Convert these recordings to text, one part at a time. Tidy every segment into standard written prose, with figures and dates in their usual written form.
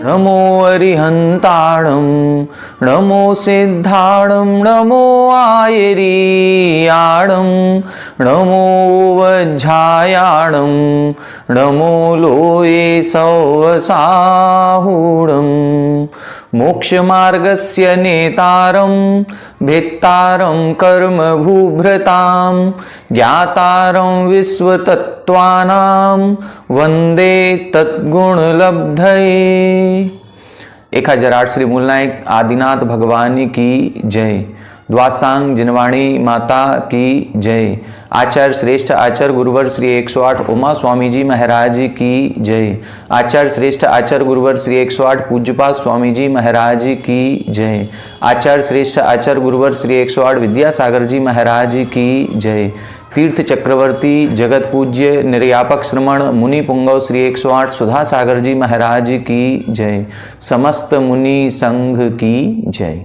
नमो अरिहंताणं नमो सिद्धाणं नमो आयरीयाणं नमो वज्झायाणं नमो लोये सौवसाहुणं मोक्षमार्गस्य नेतारं भेत्तारं कर्मभूभृतां ज्ञातारं विश्वतत्त्वानां वंदे तद्गुणलब्धये। 1008 श्री मूलनायक आदिनाथ भगवान की जय। द्वासांग जिनवाणी माता की जय। आचार्य श्रेष्ठ आचार्य गुरुवर श्री 108 उमा स्वामी जी महाराज की जय। आचार्य श्रेष्ठ आचार्य गुरुवर श्री 108 पूज्यपाद स्वामी जी महाराज की जय। आचार्य श्रेष्ठ आचार्य गुरुवर श्री 108 विद्यासागर जी महाराज की जय। तीर्थ चक्रवर्ती जगत पूज्य निर्यापक श्रमण मुनि पुंगव श्री 108 सुधा सागर जी महाराज की जय। समस्त मुनि संघ की जय।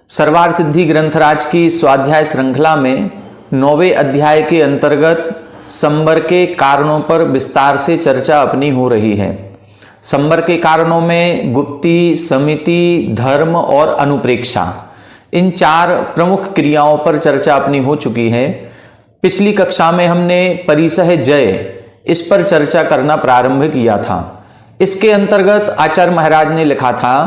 सर्वार सिद्धि ग्रंथराज की स्वाध्याय श्रृंखला में 9वें अध्याय के अंतर्गत संबर के कारणों पर विस्तार से चर्चा अपनी हो रही है। संबर के कारणों में गुप्ती, समिति, धर्म और अनुप्रेक्षा, इन 4 प्रमुख क्रियाओं पर चर्चा अपनी हो चुकी है। पिछली कक्षा में हमने परिसह जय इस पर चर्चा करना प्रारंभ किया था। इसके अंतर्गत आचार्य महाराज ने लिखा था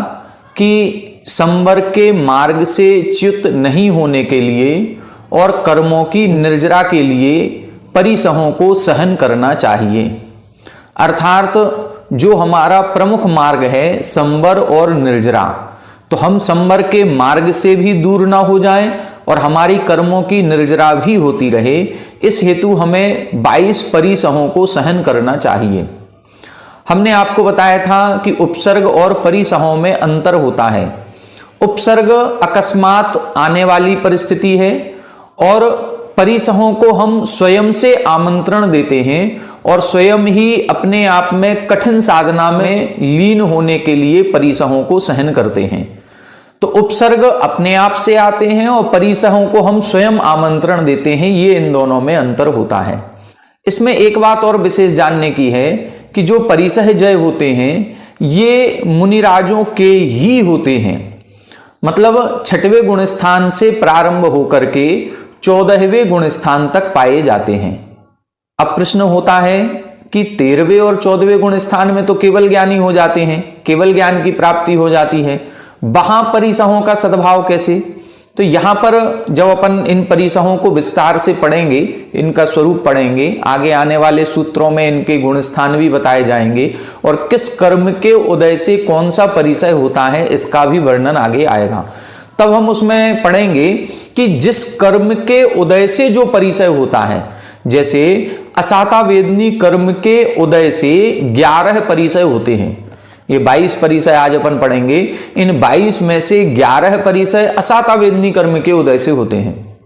कि संवर के मार्ग से च्युत नहीं होने के लिए और कर्मों की निर्जरा के लिए परिसहों को सहन करना चाहिए। अर्थात जो हमारा प्रमुख मार्ग है संवर और निर्जरा, तो हम संवर के मार्ग से भी दूर ना हो जाएं और हमारी कर्मों की निर्जरा भी होती रहे, इस हेतु हमें 22 परिसहों को सहन करना चाहिए। हमने आपको बताया था कि उपसर्ग और परिसहों में अंतर होता है। उपसर्ग अकस्मात आने वाली परिस्थिति है और परिसहों को हम स्वयं से आमंत्रण देते हैं और स्वयं ही अपने आप में कठिन साधना में लीन होने के लिए परिसहों को सहन करते हैं। तो उपसर्ग अपने आप से आते हैं और परिसहों को हम स्वयं आमंत्रण देते हैं, ये इन दोनों में अंतर होता है। इसमें एक बात और विशेष जानने की है कि जो परिसह जय होते हैं ये मुनिराजों के ही होते हैं। मतलब 6वें गुण स्थान से प्रारंभ होकर के 14वें गुण स्थान तक पाए जाते हैं। अब प्रश्न होता है कि 13वें और 14वें गुण स्थान में तो केवल ज्ञानी हो जाते हैं, केवल ज्ञान की प्राप्ति हो जाती है, वहां परिसहों का सद्भाव कैसे? तो यहां पर जब अपन इन परिसहों को विस्तार से पढ़ेंगे, इनका स्वरूप पढ़ेंगे, आगे आने वाले सूत्रों में इनके गुण स्थान भी बताए जाएंगे और किस कर्म के उदय से कौन सा परिसय होता है इसका भी वर्णन आगे आएगा। तब हम उसमें पढ़ेंगे कि जिस कर्म के उदय से जो परिसय होता है, जैसे असाता वेदनी कर्म के उदय से 11 परिसय होते हैं। ये 22 परिसय आज अपन पढ़ेंगे। इन 22 में से 11 परिसय असाता वेदनी कर्म के उदय से होते हैं।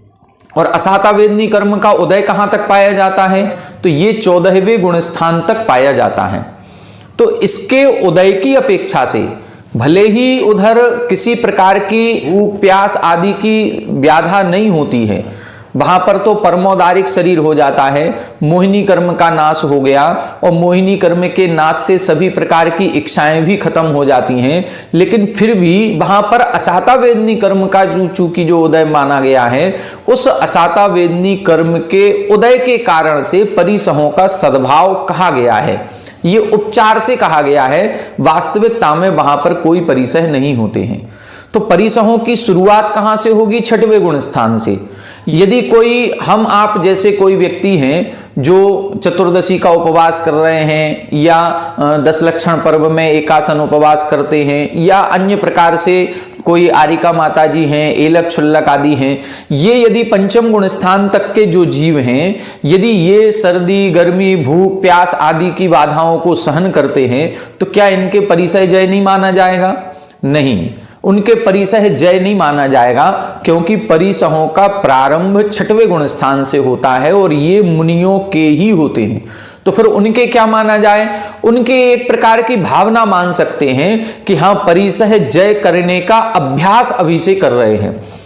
और असाता वेदनी कर्म का उदय कहां तक पाया जाता है? तो ये 14वें गुण स्थान तक पाया जाता है। तो इसके उदय की अपेक्षा से भले ही उधर किसी प्रकार की भूख प्यास आदि की व्याधा नहीं होती है, वहां पर तो परमोदारिक शरीर हो जाता है, मोहिनी कर्म का नाश हो गया और मोहिनी कर्म के नाश से सभी प्रकार की इच्छाएं भी खत्म हो जाती हैं, लेकिन फिर भी वहां पर असाता वेदनी कर्म का चूंकि जो उदय माना गया है, उस असाता वेदनी कर्म के उदय के कारण से परिसहों का सद्भाव कहा गया है। ये उपचार से कहा गया है, वास्तविकता में वहां पर कोई परिसह नहीं होते हैं। तो परिसहों की शुरुआत कहां से होगी? 6वें गुण स्थान से। यदि कोई हम आप जैसे कोई व्यक्ति हैं जो चतुर्दशी का उपवास कर रहे हैं या 10 लक्षण पर्व में एकासन उपवास करते हैं या अन्य प्रकार से कोई आरिका माता जी हैं, एलक छुल्लक आदि हैं, ये यदि पंचम गुण स्थान तक के जो जीव हैं, यदि ये सर्दी, गर्मी, भूख, प्यास आदि की बाधाओं को सहन करते हैं तो क्या इनके परिसह जय नहीं माना जाएगा? नहीं, उनके परिसह जय नहीं माना जाएगा, क्योंकि परिसहों का प्रारंभ छठवें गुण स्थान से होता है और ये मुनियों के ही होते हैं। तो फिर उनके क्या माना जाए? उनके एक प्रकार की भावना मान सकते हैं कि हाँ, परिसह जय करने का अभ्यास अभी से कर रहे हैं।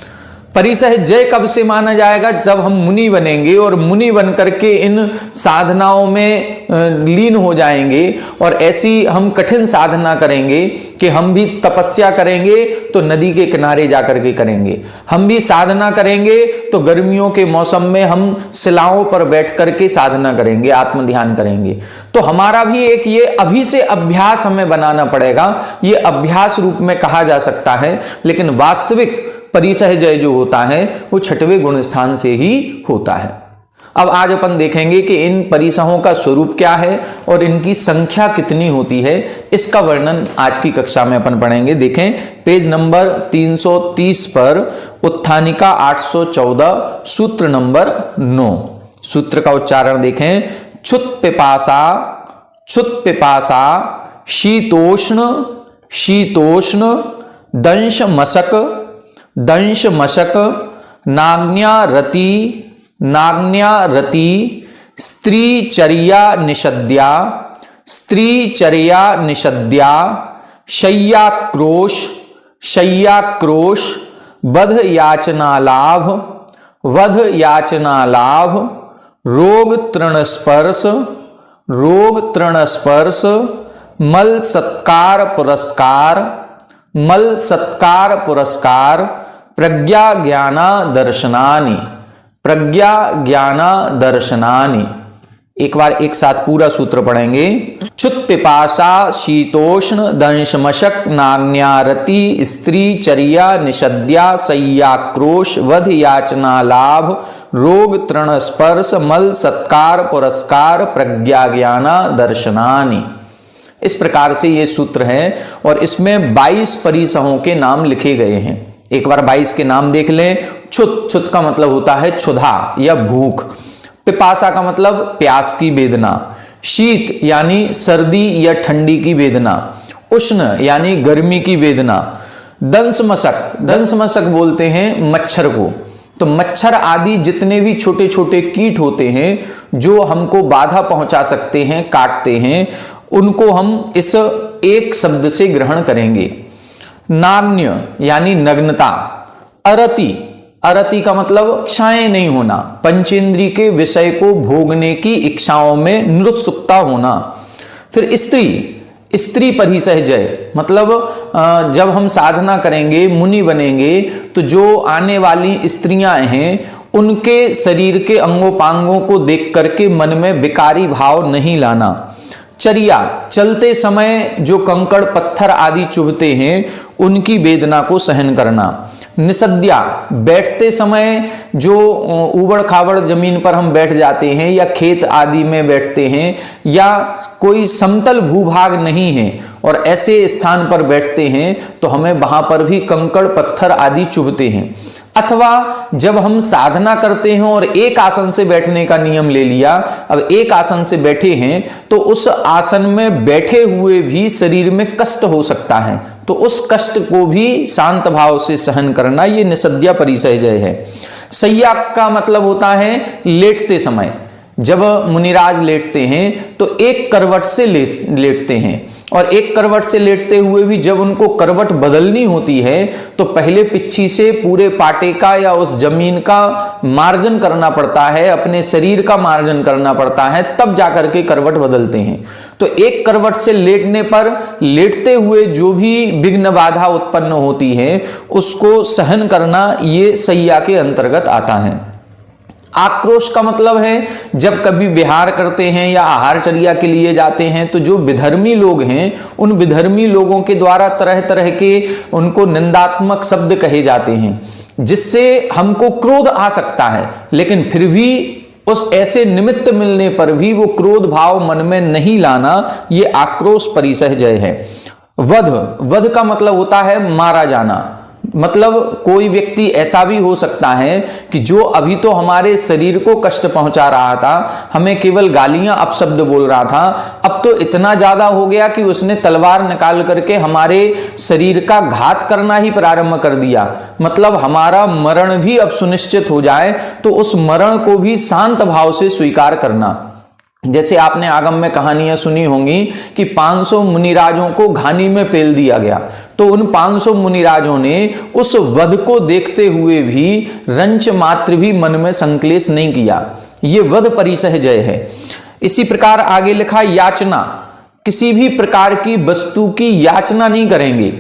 परिसह जय कब से माना जाएगा? जब हम मुनि बनेंगे और मुनि बन करके इन साधनाओं में लीन हो जाएंगे और ऐसी हम कठिन साधना करेंगे कि हम भी तपस्या करेंगे तो नदी के किनारे जाकर के करेंगे, हम भी साधना करेंगे तो गर्मियों के मौसम में हम शिलाओं पर बैठ करके साधना करेंगे, आत्म ध्यान करेंगे। तो हमारा भी एक ये अभी से अभ्यास हमें बनाना पड़ेगा, ये अभ्यास रूप में कहा जा सकता है, लेकिन वास्तविक परिसह जय जो होता है वो छठवें गुण स्थान से ही होता है। अब आज अपन देखेंगे कि इन परिसहों का स्वरूप क्या है और इनकी संख्या कितनी होती है, इसका वर्णन आज की कक्षा में अपन पढ़ेंगे। देखें पेज नंबर 330 पर उत्थानिका 814 सूत्र नंबर 9। सूत्र का उच्चारण देखें। क्षुत पिपासा शीतोष्ण शीतोष्ण दंश मशक नाग्न्या रति स्त्रीचर्या निषद्या शय्याक्रोश वध याचना लाभ रोग तृण स्पर्श मल सत्कार पुरस्कार प्रज्ञा ज्ञाना दर्शनानि। एक बार एक साथ पूरा सूत्र पढ़ेंगे। क्षुत पिपासा शीतोष्ण दंश मशक नाग्न्या रति स्त्री चर्या निषद्या शय्याक्रोश वध याचना लाभ रोग तृण स्पर्श मल सत्कार पुरस्कार प्रज्ञा ज्ञाना दर्शनानि। इस प्रकार से ये सूत्र है और इसमें 22 परिसहों के नाम लिखे गए हैं। एक बार 22 के नाम देख लें। क्षुत का मतलब होता है क्षुधा या भूख। पिपासा का मतलब प्यास की वेदना। शीत यानी सर्दी या ठंडी की वेदना। उष्ण यानी गर्मी की वेदना। दंशमशक बोलते हैं मच्छर को। तो मच्छर आदि जितने भी छोटे छोटे कीट होते हैं जो हमको बाधा पहुंचा सकते हैं, काटते हैं, उनको हम इस एक शब्द से ग्रहण करेंगे। नाग्न्य यानी नग्नता। अरति का मतलब इच्छाएं नहीं होना, पंचेंद्रिय के विषय को भोगने की इच्छाओं में निरुत्सुकता होना। फिर स्त्री परिसह जय मतलब जब हम साधना करेंगे, मुनि बनेंगे, तो जो आने वाली स्त्रियां हैं उनके शरीर के अंगोपांगों को देख करके मन में विकारी भाव नहीं लाना। चर्या चलते समय जो कंकड़ पत्थर आदि चुभते हैं उनकी वेदना को सहन करना। निषद्या बैठते समय जो ऊबड़ खाबड़ जमीन पर हम बैठ जाते हैं या खेत आदि में बैठते हैं या कोई समतल भूभाग नहीं है और ऐसे स्थान पर बैठते हैं तो हमें वहां पर भी कंकड़ पत्थर आदि चुभते हैं। अथवा जब हम साधना करते हैं और एक आसन से बैठने का नियम ले लिया, अब एक आसन से बैठे हैं तो उस आसन में बैठे हुए भी शरीर में कष्ट हो सकता है, तो उस कष्ट को भी शांत भाव से सहन करना, ये निषद्या परिसह जय है। शय्या का मतलब होता है लेटते समय। जब मुनिराज लेटते हैं तो एक करवट से लेटते हैं और एक करवट से लेटते हुए भी जब उनको करवट बदलनी होती है तो पहले पिच्छी से पूरे पाटे का या उस जमीन का मार्जन करना पड़ता है, अपने शरीर का मार्जन करना पड़ता है, तब जाकर के करवट बदलते हैं। तो एक करवट से लेटने पर लेटते हुए जो भी विघ्न बाधा उत्पन्न होती है उसको सहन करना, ये शय्या के अंतर्गत आता है। आक्रोश का मतलब है जब कभी विहार करते हैं या आहारचर्या के लिए जाते हैं तो जो विधर्मी लोग हैं उन विधर्मी लोगों के द्वारा तरह तरह के उनको निंदात्मक शब्द कहे जाते हैं, जिससे हमको क्रोध आ सकता है, लेकिन फिर भी उस ऐसे निमित्त मिलने पर भी वो क्रोध भाव मन में नहीं लाना, ये आक्रोश परिसह जय है। वध का मतलब होता है मारा जाना। मतलब कोई व्यक्ति ऐसा भी हो सकता है कि जो अभी तो हमारे शरीर को कष्ट पहुंचा रहा था, हमें केवल गालियां अपशब्द बोल रहा था, अब तो इतना ज्यादा हो गया कि उसने तलवार निकाल करके हमारे शरीर का घात करना ही प्रारंभ कर दिया। मतलब हमारा मरण भी अब सुनिश्चित हो जाए तो उस मरण को भी शांत भाव से स्वीकार करना। जैसे आपने आगम में कहानियां सुनी होंगी कि 500 मुनिराजों को घानी में पेल दिया गया, तो उन 500 मुनिराजों ने उस वध को देखते हुए भी रंच मात्र भी मन में संक्लेश नहीं किया। ये वध परिसह जय है। इसी प्रकार आगे लिखा, याचना, किसी भी प्रकार की वस्तु की याचना नहीं करेंगे।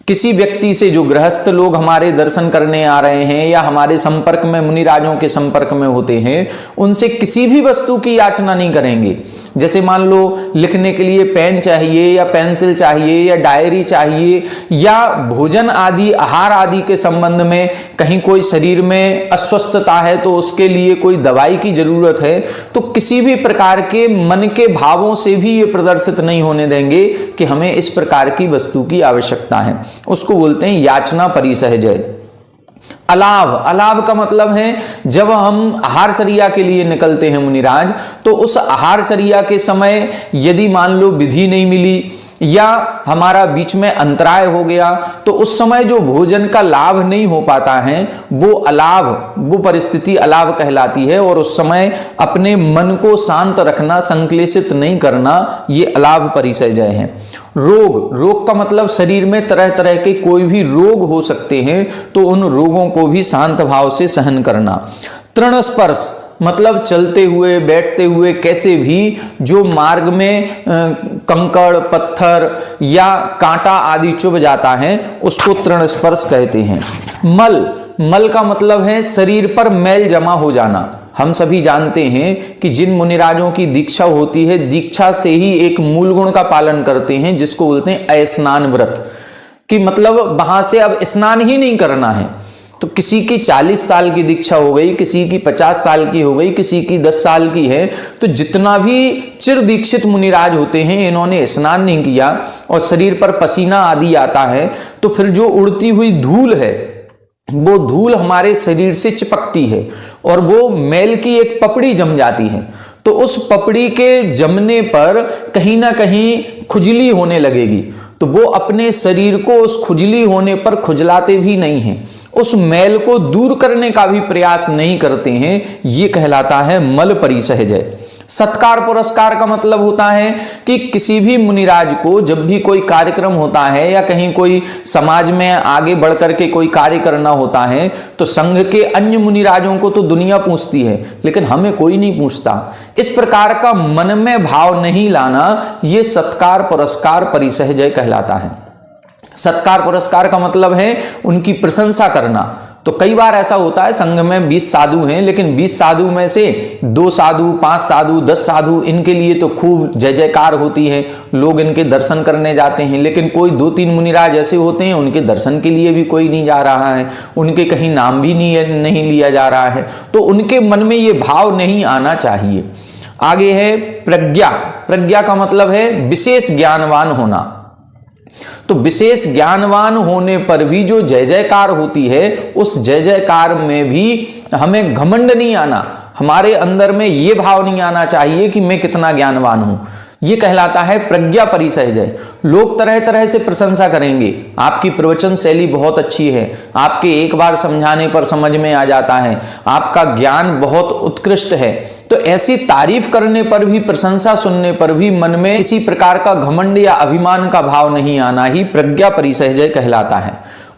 किसी व्यक्ति से, जो गृहस्थ लोग हमारे दर्शन करने आ रहे हैं या हमारे संपर्क में, मुनिराजों के संपर्क में होते हैं, उनसे किसी भी वस्तु की याचना नहीं करेंगे। जैसे मान लो लिखने के लिए पेन चाहिए या पेंसिल चाहिए या डायरी चाहिए, या भोजन आदि, आहार आदि के संबंध में कहीं कोई शरीर में अस्वस्थता है तो उसके लिए कोई दवाई की जरूरत है, तो किसी भी प्रकार के मन के भावों से भी ये प्रदर्शित नहीं होने देंगे कि हमें इस प्रकार की वस्तु की आवश्यकता है। उसको बोलते हैं याचना परिसहजय। अलाव, अलाव का मतलब है जब हम आहारचर्या के लिए निकलते हैं मुनिराज, तो उस आहारचर्या के समय यदि मान लो विधि नहीं मिली या हमारा बीच में अंतराय हो गया, तो उस समय जो भोजन का लाभ नहीं हो पाता है वो अलाभ, वो परिस्थिति अलाभ कहलाती है। और उस समय अपने मन को शांत रखना, संक्लेशित नहीं करना, ये अलाभ परिसहजय है। रोग, रोग का मतलब शरीर में तरह तरह के कोई भी रोग हो सकते हैं, तो उन रोगों को भी शांत भाव से सहन करना। तृण स्पर्श मतलब चलते हुए, बैठते हुए, कैसे भी जो मार्ग में कंकड़, पत्थर या कांटा आदि चुभ जाता है उसको तृण स्पर्श कहते हैं। मल, मल का मतलब है शरीर पर मैल जमा हो जाना। हम सभी जानते हैं कि जिन मुनिराजों की दीक्षा होती है, दीक्षा से ही एक मूल गुण का पालन करते हैं जिसको बोलते हैं अस्नान व्रत, कि मतलब वहां से अब स्नान ही नहीं करना है। तो किसी की 40 साल की दीक्षा हो गई, किसी की 50 साल की हो गई, किसी की 10 साल की है, तो जितना भी चिर दीक्षित मुनिराज होते हैं इन्होंने स्नान नहीं किया और शरीर पर पसीना आदि आता है, तो फिर जो उड़ती हुई धूल है वो धूल हमारे शरीर से चिपकती है और वो मैल की एक पपड़ी जम जाती है। तो उस पपड़ी के जमने पर कहीं ना कहीं खुजली होने लगेगी, तो वो अपने शरीर को उस खुजली होने पर खुजलाते भी नहीं हैं, उस मैल को दूर करने का भी प्रयास नहीं करते हैं। ये कहलाता है मल परिसहजय। सत्कार पुरस्कार का मतलब होता है कि किसी भी मुनिराज को जब भी कोई कार्यक्रम होता है या कहीं कोई समाज में आगे बढ़ करके कोई कार्य करना होता है, तो संघ के अन्य मुनिराजों को तो दुनिया पूछती है, लेकिन हमें कोई नहीं पूछता। इस प्रकार का मन में भाव नहीं लाना, ये सत्कार पुरस्कार परिसहजय कहलाता है। सत्कार पुरस्कार का मतलब है उनकी प्रशंसा करना। तो कई बार ऐसा होता है संघ में 20 साधु हैं, लेकिन 20 साधु में से 2 साधु, 5 साधु, 10 साधु, इनके लिए तो खूब जय जयकार होती है, लोग इनके दर्शन करने जाते हैं। लेकिन कोई 2-3 मुनिराज ऐसे होते हैं उनके दर्शन के लिए भी कोई नहीं जा रहा है, उनके कहीं नाम भी नहीं लिया जा रहा है, तो उनके मन में ये भाव नहीं आना चाहिए। आगे है प्रज्ञा। प्रज्ञा का मतलब है विशेष ज्ञानवान होना। तो विशेष ज्ञानवान होने पर भी जो जय जयकार होती है, उस जय जयकार में भी हमें घमंड नहीं आना, हमारे अंदर में ये भाव नहीं आना चाहिए कि मैं कितना ज्ञानवान हूं। ये कहलाता है प्रज्ञा परिसहजय। लोग तरह तरह से प्रशंसा करेंगे, आपकी प्रवचन शैली बहुत अच्छी है, आपके एक बार समझाने पर समझ में आ जाता है, आपका ज्ञान बहुत उत्कृष्ट है। तो ऐसी तारीफ करने पर भी, प्रशंसा सुनने पर भी मन में किसी प्रकार का घमंड या अभिमान का भाव नहीं आना ही प्रज्ञा परिसहजय कहलाता है।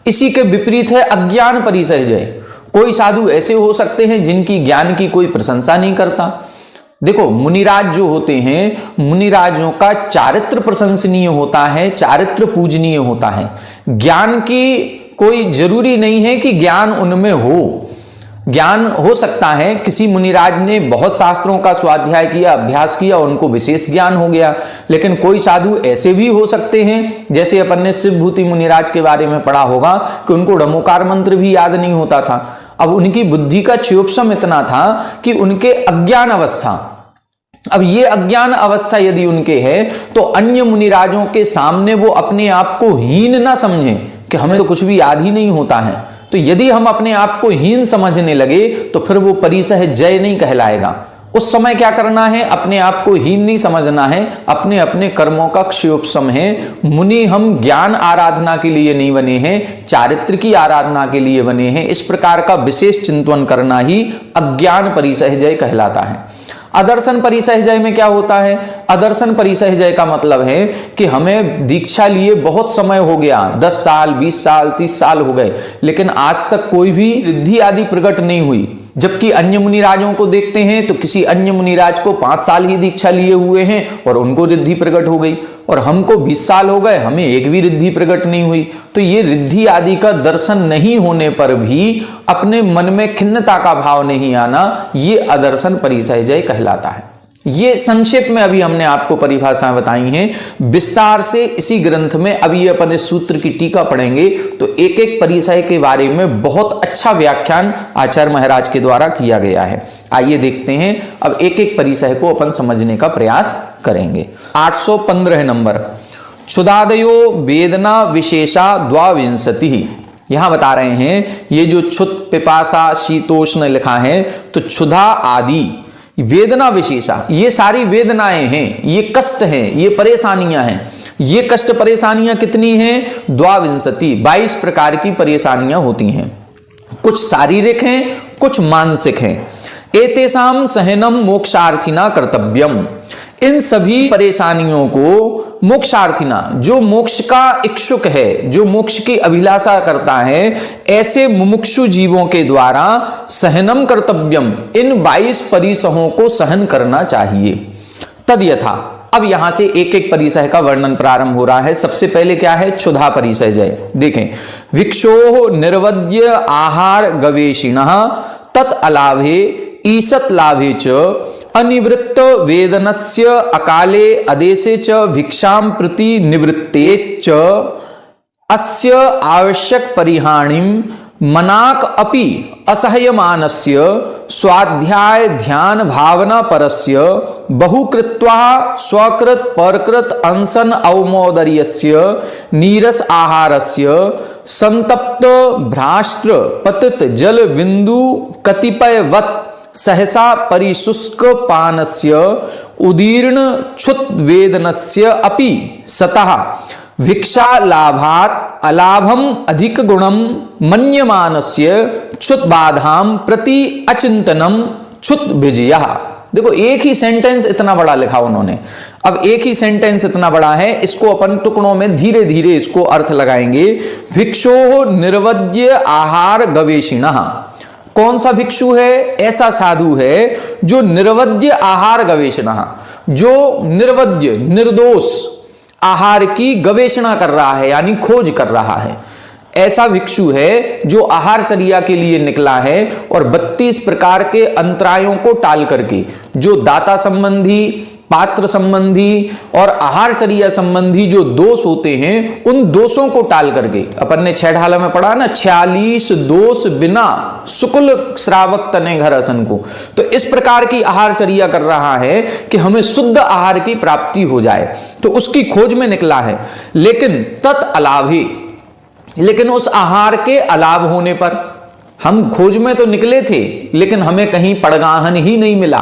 इसी के विपरीत है अज्ञान परिसहजय। कोई साधु ऐसे हो सकते हैं जिनकी ज्ञान की कोई प्रशंसा नहीं करता। देखो, मुनिराज जो होते हैं, मुनिराजों का चारित्र प्रशंसनीय होता है, चारित्र पूजनीय होता है। ज्ञान की कोई जरूरी नहीं है कि ज्ञान उनमें हो। ज्ञान हो सकता है किसी मुनिराज ने बहुत शास्त्रों का स्वाध्याय किया, अभ्यास किया, उनको विशेष ज्ञान हो गया। लेकिन कोई साधु ऐसे भी हो सकते हैं, जैसे अपन ने शिवभूति मुनिराज के बारे में पढ़ा होगा कि उनको डमोकार मंत्र भी याद नहीं होता था। अब उनकी बुद्धि का क्षोभसम इतना था कि उनके अज्ञान अवस्था, अब ये अज्ञान अवस्था यदि उनके है तो अन्य मुनिराजों के सामने वो अपने आप को हीन ना समझें कि हमें तो कुछ भी याद ही नहीं होता है। तो यदि हम अपने आप को हीन समझने लगे तो फिर वो परिसह जय नहीं कहलाएगा। उस समय क्या करना है, अपने आप को हीन नहीं समझना है, अपने अपने कर्मों का क्षयोपशम है। मुनि हम ज्ञान आराधना के लिए नहीं बने हैं, चारित्र की आराधना के लिए बने हैं। इस प्रकार का विशेष चिंतन करना ही अज्ञान परिसहजय कहलाता है। अदर्शन परिसहजय में क्या होता है, अदर्शन परिसहजय का मतलब है कि हमें दीक्षा लिए बहुत समय हो गया, 10 साल 20 साल 30 साल हो गए, लेकिन आज तक कोई भी रिद्धि आदि प्रकट नहीं हुई। जबकि अन्य मुनिराजों को देखते हैं तो किसी अन्य मुनिराज को 5 साल ही दीक्षा लिए हुए हैं और उनको रिद्धि प्रकट हो गई, और हमको 20 साल हो गए, हमें एक भी रिद्धि प्रकट नहीं हुई। तो ये रिद्धि आदि का दर्शन नहीं होने पर भी अपने मन में खिन्नता का भाव नहीं आना, ये अदर्शन परिसहजय कहलाता है। ये संक्षेप में अभी हमने आपको परिभाषाएं बताई हैं। विस्तार से इसी ग्रंथ में अभी अपन इस सूत्र की टीका पढ़ेंगे तो एक एक परिसय के बारे में बहुत अच्छा व्याख्यान आचार्य महाराज के द्वारा किया गया है। आइए देखते हैं, अब एक एक परिसय को अपन समझने का प्रयास करेंगे। 815 नंबर, क्षुधादयो वेदना विशेषा द्वाविंशति। यहां बता रहे हैं ये जो क्षुत पिपासा शीतोष्ण लिखा है, तो क्षुधा आदि वेदना विशेषा, ये सारी वेदनाएं हैं, ये कष्ट हैं, ये परेशानियां हैं। ये कष्ट परेशानियां कितनी हैं, द्वाविंशति, 22 प्रकार की परेशानियां होती हैं। कुछ शारीरिक हैं, कुछ मानसिक हैं। एतेषाम सहनम मोक्षार्थिना कर्तव्यम, इन सभी परेशानियों को मोक्षार्थिना, जो मोक्ष का इच्छुक है, जो मोक्ष की अभिलाषा करता है, ऐसे मुमुक्षु जीवों के द्वारा सहनम कर्तव्यम, इन 22 परिसहों को सहन करना चाहिए। तद्यथा, अब यहां से एक एक परिसह का वर्णन प्रारंभ हो रहा है। सबसे पहले क्या है, क्षुधा परिसहजय। देखें, विक्षोह निर्वद्य आहार गवेषिणः तत् अलाभे ईसत लाभे च अनिवृत्त वेदनस्य अकाले अदेशे च भिक्षां प्रति निवृत्ते च अस्य आवश्यक परिहानिं मनाक अपि असह्यमानस्य स्वाध्याय ध्यान भावना परस्य बहुकृत्वा स्वकृत परकृत अंसन अवमोदर्यस्य नीरस आहारस्य संतप्त भ्राष्ट्र पतित जल बिंदु कतिपयवत् सहसा परिशुष्क पानस्य उदीर्ण क्षुत वेदनस्य अपि सतः भिक्षा लाभात अलाभम अधिक गुणम मन्यमानस्य क्षुत बाधाम प्रति अचिंतनम क्षुत विजयः। देखो, एक ही सेंटेंस इतना बड़ा लिखा उन्होंने। अब एक ही सेंटेंस इतना बड़ा है, इसको अपन टुकड़ों में धीरे धीरे इसको अर्थ लगाएंगे। भिक्षोः निर्वद्य आहार गवेषिणः, कौन सा भिक्षु है, ऐसा साधु है जो निर्वद्य आहार गवेषणः, जो निर्वद्य निर्दोष आहार की गवेषणा कर रहा है, यानी खोज कर रहा है। ऐसा भिक्षु है जो आहारचर्या के लिए निकला है और 32 प्रकार के अंतरायों को टाल करके, जो दाता संबंधी, पात्र संबंधी और आहारचर्या संबंधी जो दोष होते हैं, उन दोषों को टाल करके, अपन ने 6 ढाला में पढ़ा ना, 46 दोष बिना शुक्ल श्रावक तने घर असन को। तो इस प्रकार की आहारचर्या कर रहा है कि हमें शुद्ध आहार की प्राप्ति हो जाए, तो उसकी खोज में निकला है। लेकिन तत् अलाभे, लेकिन उस आहार के अलाभ होने पर, हम खोज में तो निकले थे लेकिन हमें कहीं पड़गाहन ही नहीं मिला।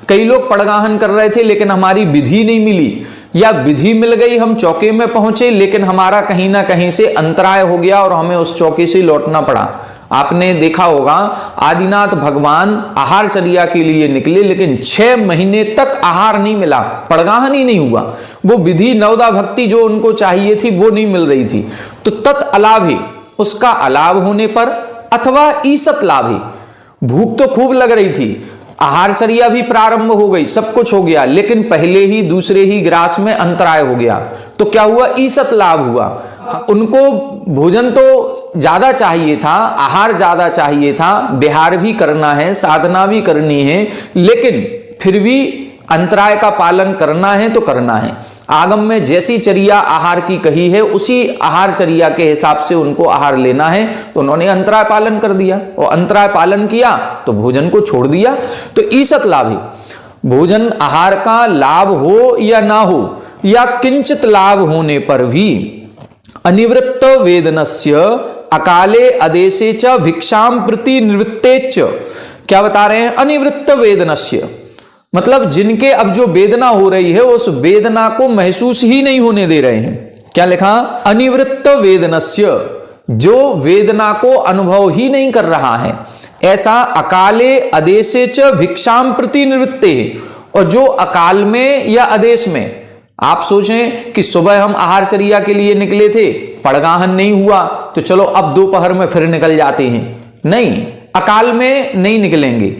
कई लोग पड़गाहन कर रहे थे लेकिन हमारी विधि नहीं मिली, या विधि मिल गई, हम चौके में पहुंचे लेकिन हमारा कहीं ना कहीं से अंतराय हो गया और हमें उस चौके से लौटना पड़ा। आपने देखा होगा, आदिनाथ भगवान आहारचर्या के लिए निकले लेकिन 6 महीने तक आहार नहीं मिला, पड़गाहन ही नहीं हुआ। वो विधि नवदा भक्ति जो उनको चाहिए थी वो नहीं मिल रही थी। तो तत् अलाभे, उसका अलाभ होने पर, अथवा ईसत लाभे, भूख तो खूब लग रही थी, आहारचर्या भी प्रारंभ हो गई, सब कुछ हो गया, लेकिन पहले ही दूसरे ही ग्रास में अंतराय हो गया। तो क्या हुआ, ईसत लाभ हुआ। उनको भोजन तो ज्यादा चाहिए था, आहार ज्यादा चाहिए था, विहार भी करना है, साधना भी करनी है, लेकिन फिर भी अंतराय का पालन करना है तो करना है। आगम में जैसी चर्या आहार की कही है उसी आहार चर्या के हिसाब से उनको आहार लेना है, तो उन्होंने अंतराय पालन कर दिया और अंतराय पालन किया तो भोजन को छोड़ दिया। तो ईसत लाभ है, भोजन आहार का लाभ हो या ना हो, या किंचित लाभ होने पर भी अनिवृत्त वेदनस्य अकाले आदेशे च भिक्षाम प्रति निवृत्ते च। क्या बता रहे हैं? अनिवृत्त वेदनस्य मतलब जिनके अब जो वेदना हो रही है उस वेदना को महसूस ही नहीं होने दे रहे हैं। क्या लिखा? अनिवृत्त वेदनस्य, जो वेदना को अनुभव ही नहीं कर रहा है, ऐसा अकाले आदेशे च भिक्षाम प्रति निवृत्ते। और जो अकाल में या आदेश में, आप सोचें कि सुबह हम आहारचर्या के लिए निकले थे, पड़गाहन नहीं हुआ तो चलो अब दोपहर में फिर निकल जाते हैं, नहीं, अकाल में नहीं निकलेंगे।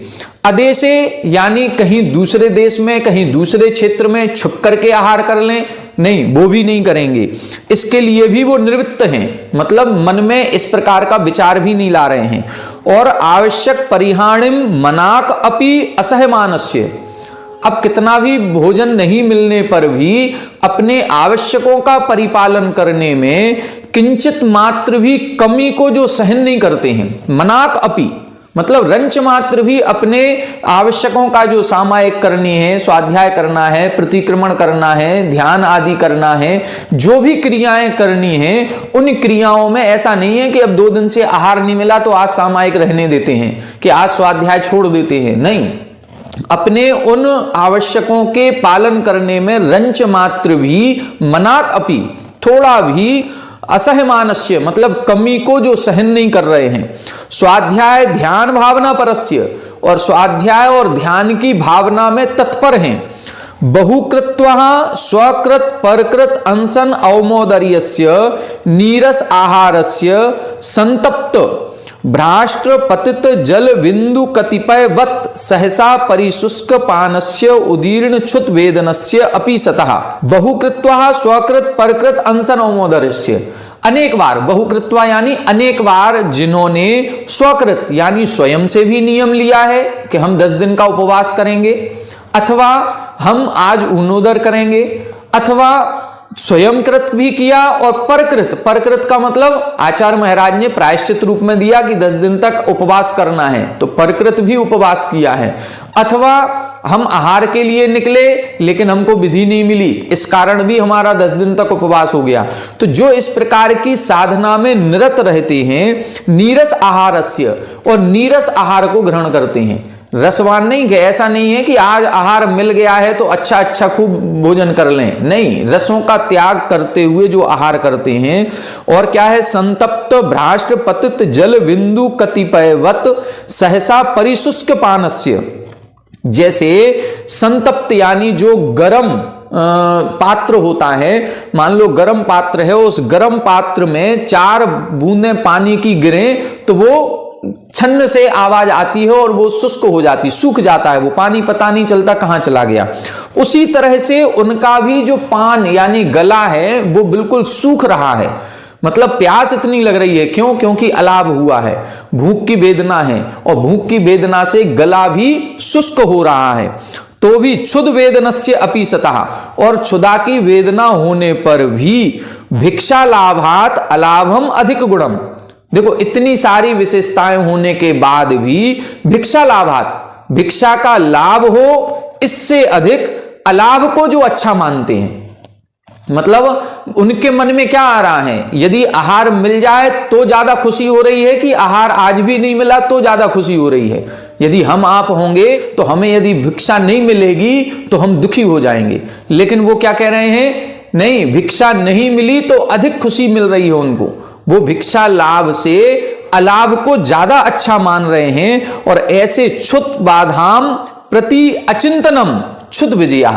आदेशे यानी कहीं दूसरे देश में, कहीं दूसरे क्षेत्र में छुप करके आहार कर लें, नहीं, वो भी नहीं करेंगे। इसके लिए भी वो निवृत्त हैं, मतलब मन में इस प्रकार का विचार भी नहीं ला रहे हैं। और आवश्यक परिहाणिम मनाक अपि असहमानस्य, अब कितना भी भोजन नहीं मिलने पर भी अपने आवश्यकों का परिपालन करने में किंचित मात्र भी कमी को जो सहन नहीं करते हैं। मनाक अपि मतलब रंच मात्र भी अपने आवश्यकों का जो सामायिक करनी है, स्वाध्याय करना है, प्रतिक्रमण करना है, ध्यान आदि करना है, जो भी क्रियाएं करनी है, उन क्रियाओं में ऐसा नहीं है कि अब 2 दिन से आहार नहीं मिला तो आज सामायिक रहने देते हैं, कि आज स्वाध्याय छोड़ देते हैं, नहीं, अपने उन आवश्यकों के पालन करने में रंच मात्र भी मनाक अपि थोड़ा भी असहमानस्य मतलब कमी को जो सहन नहीं कर रहे हैं। स्वाध्याय ध्यान भावना परस्य, और स्वाध्याय और ध्यान की भावना में तत्पर हैं। बहुकृत्वा स्वकृत परकृत अंसन अवमोदर्यस्य नीरस आहारस्य संतप्त भ्राष्ट्र पतित जल बिंदु कतिपय वत सहसा परिशुष्क पानस्य उदीर्ण क्षुत वेदनस्य अपि सतः। बहुकृत्वा स्वकृत परकृत अंसन अवमोदर्यस्य, अनेक बार, बहुकृत्वा यानी अनेक बार जिन्होंने स्वकृत यानी स्वयं से भी नियम लिया है कि हम 10 दिन का उपवास करेंगे, अथवा हम आज ऊनोदर करेंगे, अथवा स्वयं कृत भी किया, और परकृत, परकृत का मतलब आचार्य महाराज ने प्रायश्चित रूप में दिया कि 10 दिन तक उपवास करना है, तो परकृत भी उपवास किया है। अथवा हम आहार के लिए निकले लेकिन हमको विधि नहीं मिली, इस कारण भी हमारा 10 दिन तक उपवास हो गया। तो जो इस प्रकार की साधना में निरत रहते हैं, नीरस आहारस्य, और नीरस आहार को ग्रहण करते हैं, रसवान नहीं, कि ऐसा नहीं है कि आज आहार मिल गया है तो अच्छा खूब भोजन कर लें, नहीं, रसों का त्याग करते हुए जो आहार करते हैं। और क्या है? संतप्त भ्राष्ट्र पतित जल बिंदु कतिपयवत सहसा परिशुष्क पानस्य, जैसे संतप्त यानी जो गरम पात्र होता है, मान लो गरम पात्र है, उस गरम पात्र में 4 बूंदें पानी की गिरें तो वो छन्न से आवाज आती है और वो शुष्क हो जाती, सूख जाता है, वो पानी पता नहीं चलता कहां चला गया। उसी तरह से उनका भी जो पान यानी गला है वो बिल्कुल सूख रहा है, मतलब प्यास इतनी लग रही है, क्यों? क्योंकि अलाभ हुआ है, भूख की वेदना है, और भूख की वेदना से गला भी शुष्क हो रहा है। तो भी क्षुद वेदनस्य अपि सतः, और क्षुधा की वेदना होने पर भी भिक्षा लाभात अलाभम अधिक गुणम, देखो इतनी सारी विशेषताएं होने के बाद भी भिक्षा लाभात, भिक्षा का लाभ हो, इससे अधिक अलाभ को जो अच्छा मानते हैं। मतलब उनके मन में क्या आ रहा है? यदि आहार मिल जाए तो ज्यादा खुशी हो रही है, कि आहार आज भी नहीं मिला तो ज्यादा खुशी हो रही है। यदि हम आप होंगे तो हमें यदि भिक्षा नहीं मिलेगी तो हम दुखी हो जाएंगे, लेकिन वो क्या कह रहे हैं? नहीं, भिक्षा नहीं मिली तो अधिक खुशी मिल रही है उनको, वो भिक्षा लाभ से अलाभ को ज्यादा अच्छा मान रहे हैं। और ऐसे क्षुत बाधाम प्रति अचिंतनम क्षुत विजया,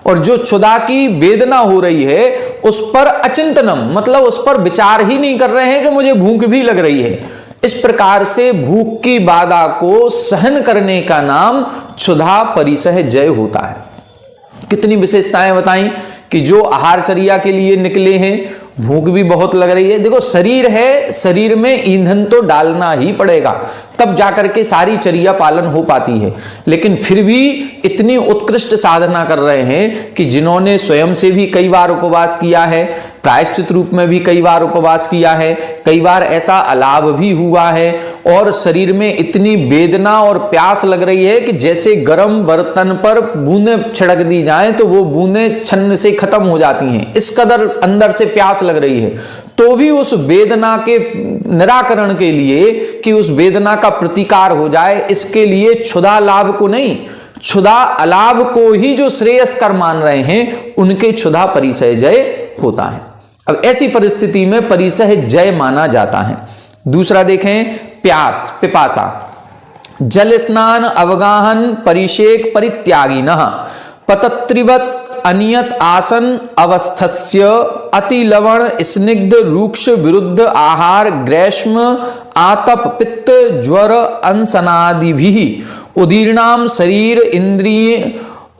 और जो क्षुधा की वेदना हो रही है उस पर अचिंतनम मतलब उस पर विचार ही नहीं कर रहे हैं कि मुझे भूख भी लग रही है। इस प्रकार से भूख की बाधा को सहन करने का नाम क्षुधा परिसह जय होता है। कितनी विशेषताएं बताई कि जो आहारचर्या के लिए निकले हैं, भूख भी बहुत लग रही है, देखो शरीर है, शरीर में ईंधन तो डालना ही पड़ेगा, तब जाकर के सारी चर्या पालन हो पाती है। लेकिन फिर भी इतनी उत्कृष्ट साधना कर रहे हैं कि जिन्होंने स्वयं से भी कई बार उपवास किया है, प्रायश्चित रूप में भी कई बार उपवास किया है, कई बार ऐसा अलाभ भी हुआ है, और शरीर में इतनी वेदना और प्यास लग रही है कि जैसे गर्म बर्तन पर बूंदें छिड़क दी जाएं तो वो बूंदें छन्न से खत्म हो जाती हैं, इस कदर अंदर से प्यास लग रही है। तो भी उस वेदना के निराकरण के लिए, कि उस वेदना का प्रतिकार हो जाए, इसके लिए क्षुधा लाभ को नहीं, क्षुधा अलाभ को ही जो श्रेयस्कर मान रहे हैं, उनके क्षुधा परिसह जय होता है। अब ऐसी परिस्थिति में परिसह जय माना जाता है। दूसरा देखें, प्यास, पिपासा। जल स्नान अवगाहन परिषेक परित्यागिनः पतत्रिवत अनियत आसन अवस्थस्य अति लवण स्निग्ध रूक्ष विरुद्ध आहार ग्रीष्म आतप पित्त ज्वर अनसनादिभिः उदीर्णाम शरीर इंद्रिय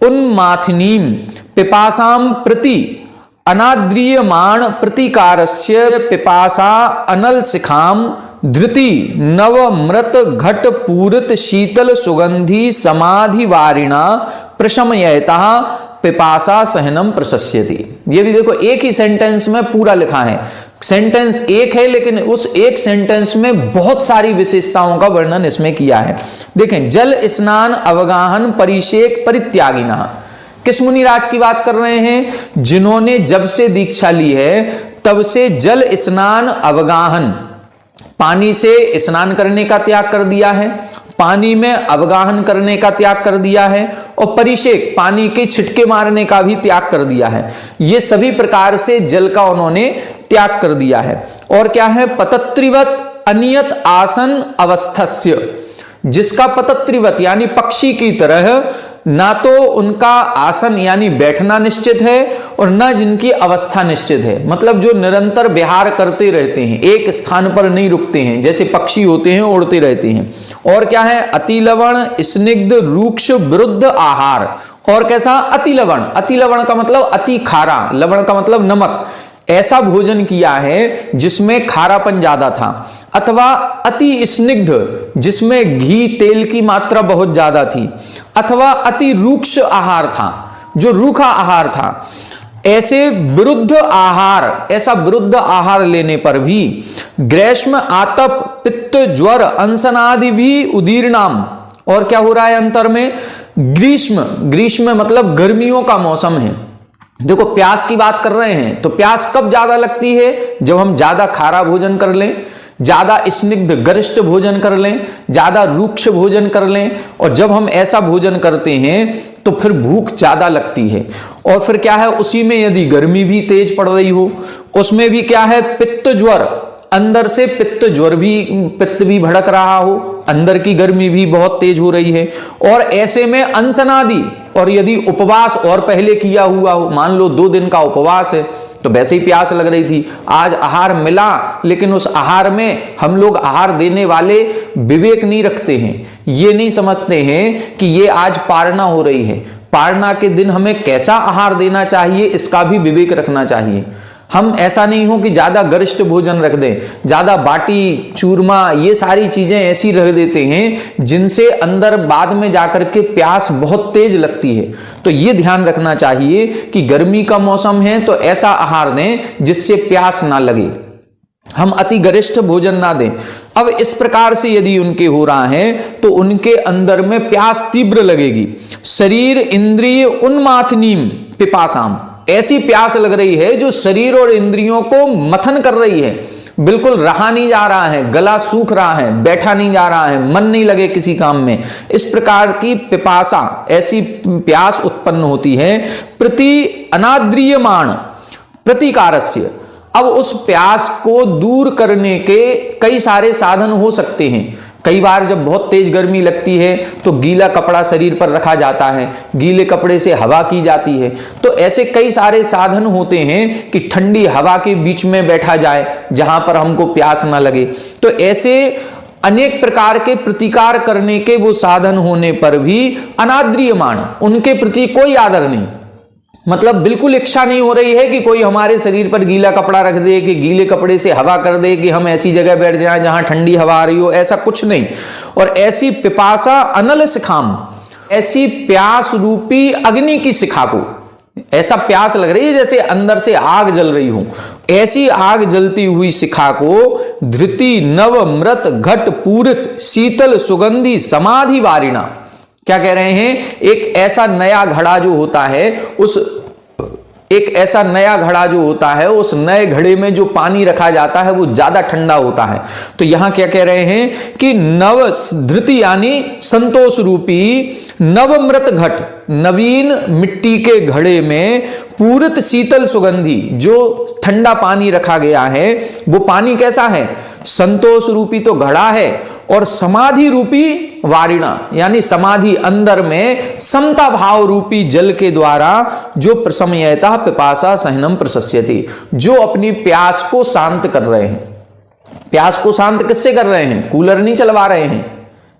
उन्माथिनीम पिपासाम प्रति अनाद्रियमाण प्रतिकारस्य पिपासा अनल शिखाम धृति नवमृत घट पूरित शीतल सुगंधी समाधि वारिणा प्रशमयता पिपासा सहनम प्रशस्यति। ये भी देखो एक ही सेंटेंस में पूरा लिखा है। सेंटेंस एक है लेकिन उस एक सेंटेंस में बहुत सारी विशेषताओं का वर्णन इसमें किया है। देखें, जल स्नान अवगाहन परिषेक परित्यागिनः। किस मुनिराज की बात कर रहे हैं? जिन्होंने जब से दीक्षा ली है तब से जल स्नान अवगाहन, पानी से स्नान करने का त्याग कर दिया है, पानी में अवगाहन करने का त्याग कर दिया है, और परिषेक, पानी के छिटके मारने का भी त्याग कर दिया है। ये सभी प्रकार से जल का उन्होंने त्याग कर दिया है। और क्या है? पतत्रिवत अनियत आसन अवस्थस्य, जिसका पतत्रिवत यानी पक्षी की तरह ना तो उनका आसन यानी बैठना निश्चित है और ना जिनकी अवस्था निश्चित है, मतलब जो निरंतर विहार करते रहते हैं, एक स्थान पर नहीं रुकते हैं, जैसे पक्षी होते हैं, उड़ते रहते हैं। और क्या है? अति लवण स्निग्ध रूक्ष विरुद्ध आहार। और कैसा? अति लवण, अति लवण का मतलब अति खारा, लवण का मतलब नमक। ऐसा भोजन किया है जिसमें खारापन ज्यादा था, अथवा अति स्निग्ध जिसमें घी तेल की मात्रा बहुत ज्यादा थी, अथवा अति रूक्ष आहार था, जो रूखा आहार था। ऐसे विरुद्ध आहार, ऐसा विरुद्ध आहार लेने पर भी ग्रीष्म आतप पित्त ज्वर अंसनादि भी उदीर्णाम। और क्या हो रहा है अंतर में? ग्रीष्म, ग्रीष्म मतलब गर्मियों का मौसम है। देखो, प्यास की बात कर रहे हैं तो प्यास कब ज्यादा लगती है? जब हम ज्यादा खारा भोजन कर लें, ज्यादा स्निग्ध गरिष्ठ भोजन कर लें, ज्यादा रूक्ष भोजन कर लें। और जब हम ऐसा भोजन करते हैं तो फिर भूख ज्यादा लगती है। और फिर क्या है? उसी में यदि गर्मी भी तेज पड़ रही हो, उसमें भी क्या है? पित्त ज्वर, अंदर से पित्त ज्वर भी, पित्त भी भड़क रहा हो, अंदर की गर्मी भी बहुत तेज हो रही है। और ऐसे में अनसनादि, और यदि उपवास और पहले किया हुआ हो, मान लो 2 दिन का उपवास है तो वैसे ही प्यास लग रही थी, आज आहार मिला लेकिन उस आहार में हम लोग आहार देने वाले विवेक नहीं रखते हैं, ये नहीं समझते हैं कि ये आज पारणा हो रही है, पारणा के दिन हमें कैसा आहार देना चाहिए इसका भी विवेक रखना चाहिए। हम ऐसा नहीं हो कि ज्यादा गरिष्ठ भोजन रख दें, ज्यादा बाटी चूरमा ये सारी चीजें ऐसी रख देते हैं जिनसे अंदर बाद में जाकर के प्यास बहुत तेज लगती है। तो ये ध्यान रखना चाहिए कि गर्मी का मौसम है तो ऐसा आहार दें जिससे प्यास ना लगे, हम अति गरिष्ठ भोजन ना दें। अब इस प्रकार से यदि उनके हो रहा है तो उनके अंदर में प्यास तीव्र लगेगी। शरीर इंद्रिय उन्माथनीम पिपासाम, ऐसी प्यास लग रही है जो शरीर और इंद्रियों को मथन कर रही है, बिल्कुल रहा नहीं जा रहा है, गला सूख रहा है, बैठा नहीं जा रहा है, मन नहीं लगे किसी काम में। इस प्रकार की पिपासा, ऐसी प्यास उत्पन्न होती है। प्रति अनाद्रियमाण प्रतिकारस्य, अब उस प्यास को दूर करने के कई सारे साधन हो सकते हैं। कई बार जब बहुत तेज गर्मी लगती है तो गीला कपड़ा शरीर पर रखा जाता है, गीले कपड़े से हवा की जाती है। तो ऐसे कई सारे साधन होते हैं कि ठंडी हवा के बीच में बैठा जाए जहां पर हमको प्यास ना लगे। तो ऐसे अनेक प्रकार के प्रतिकार करने के वो साधन होने पर भी अनाद्रियमाण, उनके प्रति कोई आदर नहीं, मतलब बिल्कुल इच्छा नहीं हो रही है कि कोई हमारे शरीर पर गीला कपड़ा रख दे, कि गीले कपड़े से हवा कर दे, कि हम ऐसी जगह बैठ जाएं जहां ठंडी हवा आ रही हो, ऐसा कुछ नहीं। और ऐसी पिपासा अनल शिखाम, ऐसी प्यास रूपी अग्नि की शिखा को, ऐसा प्यास लग रही है जैसे अंदर से आग जल रही हो, ऐसी आग जलती हुई शिखा को धृति नव मृत घट पूरित शीतल सुगंधी समाधि वारिणा, क्या कह रहे हैं? एक ऐसा नया घड़ा जो होता है, उस एक ऐसा नया घड़ा जो होता है, उस नए घड़े में जो पानी रखा जाता है वो ज्यादा ठंडा होता है। तो यहां क्या कह रहे हैं कि नव धृति यानी संतोष रूपी नवमृत घट, नवीन मिट्टी के घड़े में पूरित शीतल सुगंधी, जो ठंडा पानी रखा गया है वो पानी कैसा है? संतोष रूपी तो घड़ा है और समाधि रूपी वारिणा यानी समाधि अंदर में समता भाव रूपी जल के द्वारा जो प्रशमयतः पिपासा सहनम प्रशस्यति, जो अपनी प्यास को शांत कर रहे हैं। प्यास को शांत किससे कर रहे हैं? कूलर नहीं चलवा रहे हैं,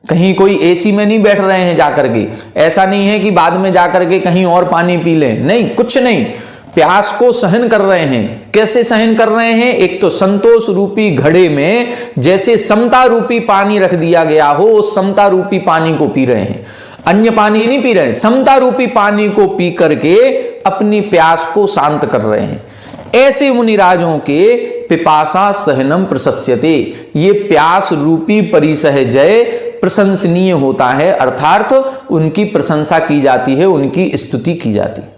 कहीं कोई एसी में नहीं बैठ रहे हैं जाकर के, ऐसा नहीं है कि बाद में जाकर के कहीं और पानी पी लें, नहीं, कुछ नहीं, प्यास को सहन कर रहे हैं। कैसे सहन कर रहे हैं? एक तो संतोष रूपी घड़े में जैसे समता रूपी पानी रख दिया गया हो, उस समता रूपी पानी को पी रहे हैं, अन्य पानी नहीं पी रहे हैं, समता रूपी पानी को पी करके अपनी प्यास को शांत कर रहे हैं। ऐसे मुनिराजों के पिपासा सहनम प्रशस्यते, ये प्यास रूपी परिसहजय प्रशंसनीय होता है, अर्थात उनकी प्रशंसा की जाती है, उनकी स्तुति की जाती है।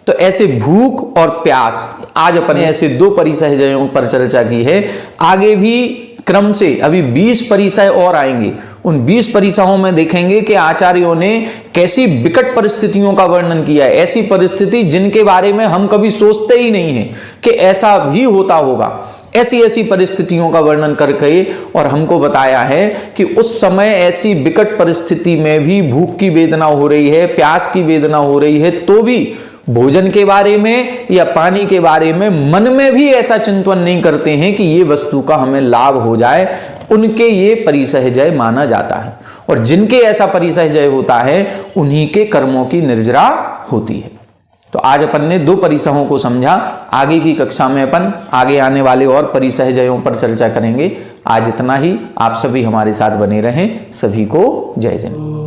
तो ऐसे भूख और प्यास, आज अपन ऐसे 2 परिसहजयों पर चर्चा की है। आगे भी क्रम से अभी 20 परिसय और आएंगे। उन 20 परिसयों में देखेंगे कि आचार्यों ने कैसी विकट परिस्थितियों का वर्णन किया है, ऐसी परिस्थिति जिनके बारे में हम कभी सोचते ही नहीं हैं कि ऐसा भी होता होगा। ऐसी ऐसी परिस्थितियों का वर्णन करके और हमको बताया है कि उस समय ऐसी विकट परिस्थिति में भी भूख की वेदना हो रही है, प्यास की वेदना हो रही है, तो भी भोजन के बारे में या पानी के बारे में मन में भी ऐसा चिंतन नहीं करते हैं कि ये वस्तु का हमें लाभ हो जाए, उनके ये परिसहजय माना जाता है। और जिनके ऐसा परिसहजय होता है उन्हीं के कर्मों की निर्जरा होती है। तो आज अपन ने 2 परिसहों को समझा। आगे की कक्षा में अपन आगे आने वाले और परिसहजयों पर चर्चा करेंगे। आज इतना ही। आप सभी हमारे साथ बने रहें। सभी को जय जय।